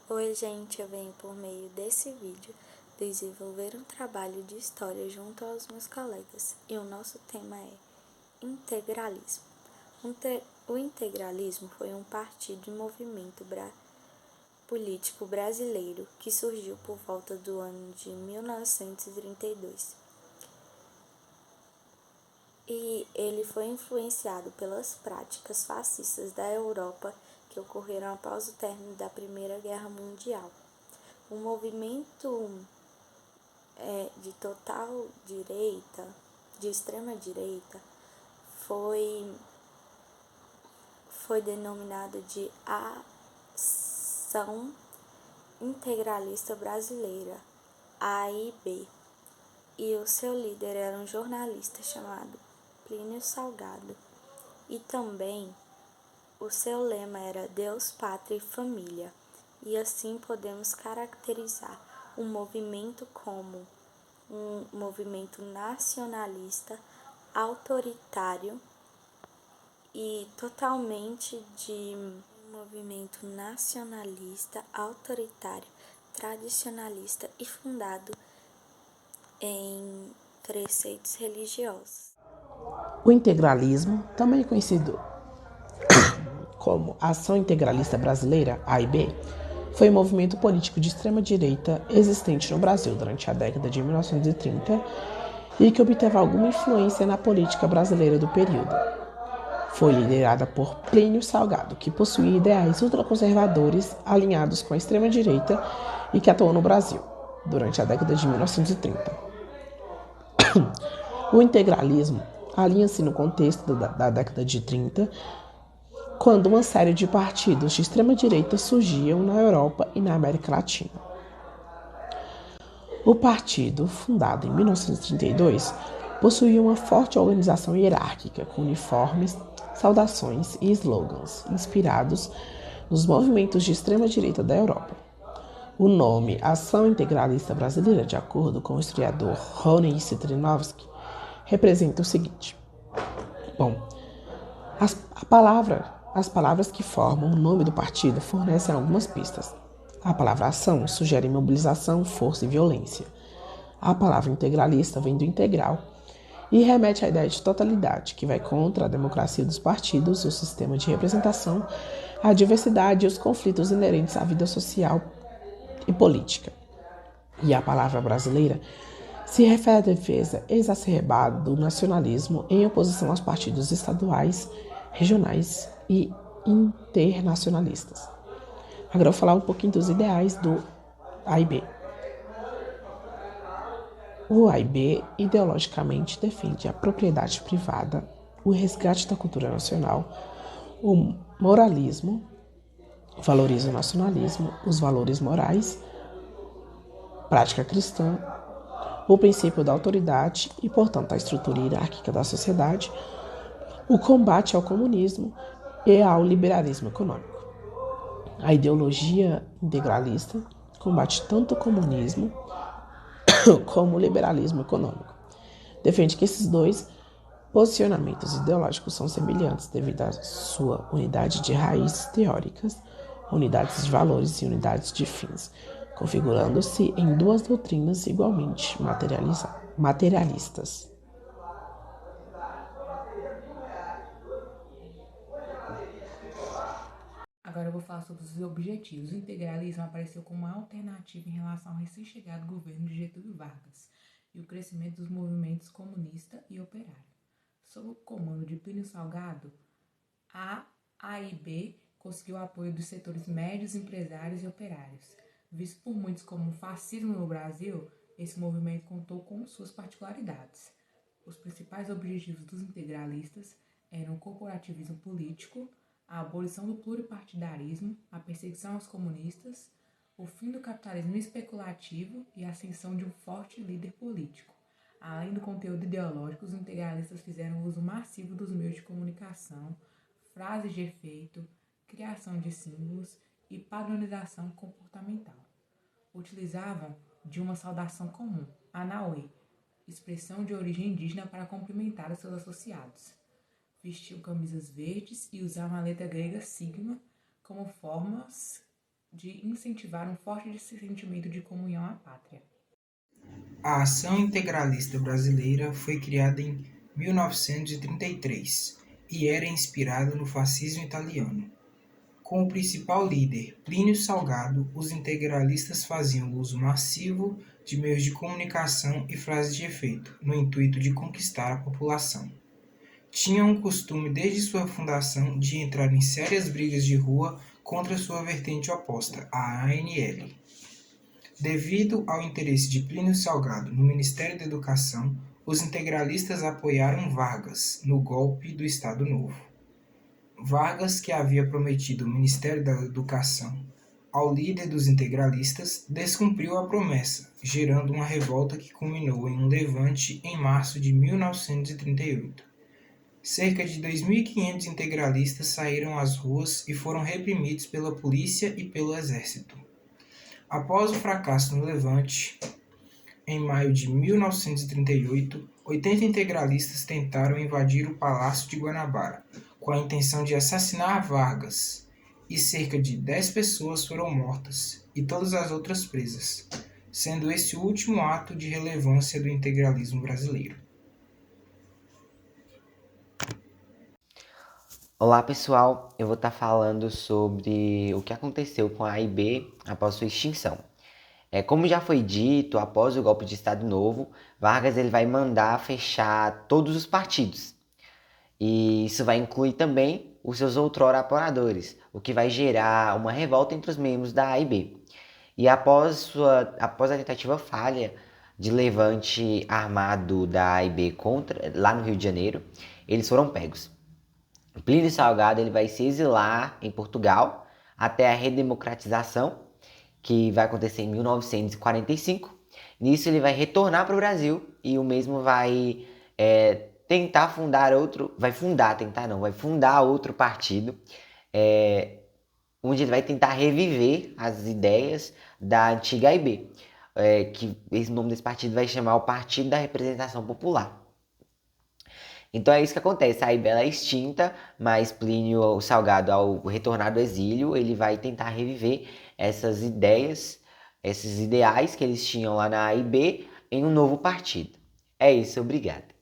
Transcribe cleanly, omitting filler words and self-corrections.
Oi gente, eu venho por meio desse vídeo desenvolver um trabalho de história junto aos meus colegas e o nosso tema é integralismo. O integralismo foi um partido e movimento político brasileiro que surgiu por volta do ano de 1932 e ele foi influenciado pelas práticas fascistas da Europa que ocorreram após o término da Primeira Guerra Mundial. O movimento de total direita, de extrema direita, foi denominado de Ação Integralista Brasileira, AIB, e o seu líder era um jornalista chamado Plínio Salgado, e também o seu lema era Deus, Pátria e Família, e assim podemos caracterizar o movimento como um movimento nacionalista, autoritário e totalmente de movimento nacionalista, autoritário, tradicionalista e fundado em preceitos religiosos. O integralismo, também conhecido como Ação Integralista Brasileira, AIB, foi um movimento político de extrema-direita existente no Brasil durante a década de 1930 e que obteve alguma influência na política brasileira do período. Foi liderada por Plínio Salgado, que possuía ideais ultraconservadores alinhados com a extrema-direita e que atuou no Brasil durante a década de 1930. O integralismo alinha-se no contexto da década de 30, quando uma série de partidos de extrema-direita surgiam na Europa e na América Latina. O partido, fundado em 1932, possuía uma forte organização hierárquica, com uniformes, saudações e slogans inspirados nos movimentos de extrema-direita da Europa. O nome Ação Integralista Brasileira, de acordo com o historiador Rony Citrinowski, representa o seguinte. As palavras que formam o nome do partido fornecem algumas pistas. A palavra ação sugere mobilização, força e violência. A palavra integralista vem do integral e remete à ideia de totalidade, que vai contra a democracia dos partidos, o sistema de representação, a diversidade e os conflitos inerentes à vida social e política. E a palavra brasileira se refere à defesa exacerbada do nacionalismo em oposição aos partidos estaduais, regionais e internacionalistas. Agora eu vou falar um pouquinho dos ideais do AIB. O AIB ideologicamente defende a propriedade privada, o resgate da cultura nacional, o moralismo, valoriza o nacionalismo, os valores morais, prática cristã, o princípio da autoridade e, portanto, a estrutura hierárquica da sociedade, o combate ao comunismo e ao liberalismo econômico. A ideologia integralista combate tanto o comunismo como o liberalismo econômico. Defende que esses dois posicionamentos ideológicos são semelhantes devido à sua unidade de raízes teóricas, unidades de valores e unidades de fins, configurando-se em duas doutrinas igualmente materialistas. Agora eu vou falar sobre os objetivos. O integralismo apareceu como uma alternativa em relação ao recém-chegado governo de Getúlio Vargas e o crescimento dos movimentos comunista e operário. Sob o comando de Plínio Salgado, a AIB conseguiu o apoio dos setores médios, empresários e operários. Visto por muitos como fascismo no Brasil, esse movimento contou com suas particularidades. Os principais objetivos dos integralistas eram o corporativismo político, a abolição do pluripartidarismo, a perseguição aos comunistas, o fim do capitalismo especulativo e a ascensão de um forte líder político. Além do conteúdo ideológico, os integralistas fizeram uso massivo dos meios de comunicação, frases de efeito, criação de símbolos e padronização comportamental. Utilizavam de uma saudação comum, Anauê, expressão de origem indígena para cumprimentar os seus associados. Vestiam camisas verdes e usavam a letra grega sigma como formas de incentivar um forte sentimento de comunhão à pátria. A Ação Integralista Brasileira foi criada em 1933 e era inspirada no fascismo italiano. Com o principal líder, Plínio Salgado, os integralistas faziam uso massivo de meios de comunicação e frases de efeito, no intuito de conquistar a população. Tinham o costume desde sua fundação de entrar em sérias brigas de rua contra sua vertente oposta, a ANL. Devido ao interesse de Plínio Salgado no Ministério da Educação, os integralistas apoiaram Vargas no golpe do Estado Novo. Vargas, que havia prometido o Ministério da Educação ao líder dos integralistas, descumpriu a promessa, gerando uma revolta que culminou em um levante em março de 1938. Cerca de 2.500 integralistas saíram às ruas e foram reprimidos pela polícia e pelo exército. Após o fracasso no levante, em maio de 1938, 80 integralistas tentaram invadir o Palácio de Guanabara, com a intenção de assassinar Vargas, e cerca de 10 pessoas foram mortas e todas as outras presas, sendo esse o último ato de relevância do integralismo brasileiro. Olá pessoal, eu vou estar falando sobre o que aconteceu com a AIB após sua extinção. Como já foi dito, após o golpe de Estado Novo, Vargas ele vai mandar fechar todos os partidos. E isso vai incluir também os seus outrora apoiadores, o que vai gerar uma revolta entre os membros da AIB. E após a tentativa falha de levante armado da AIB lá no Rio de Janeiro, eles foram pegos. Plínio Salgado ele vai se exilar em Portugal até a redemocratização, que vai acontecer em 1945. Nisso ele vai retornar para o Brasil e o mesmo vai fundar outro partido, onde ele vai tentar reviver as ideias da antiga AIB, que esse nome desse partido vai chamar o Partido da Representação Popular. Então é isso que acontece, a AIB é extinta, mas Plínio Salgado, ao retornar do exílio, ele vai tentar reviver essas ideias, esses ideais que eles tinham lá na AIB em um novo partido. É isso, obrigado.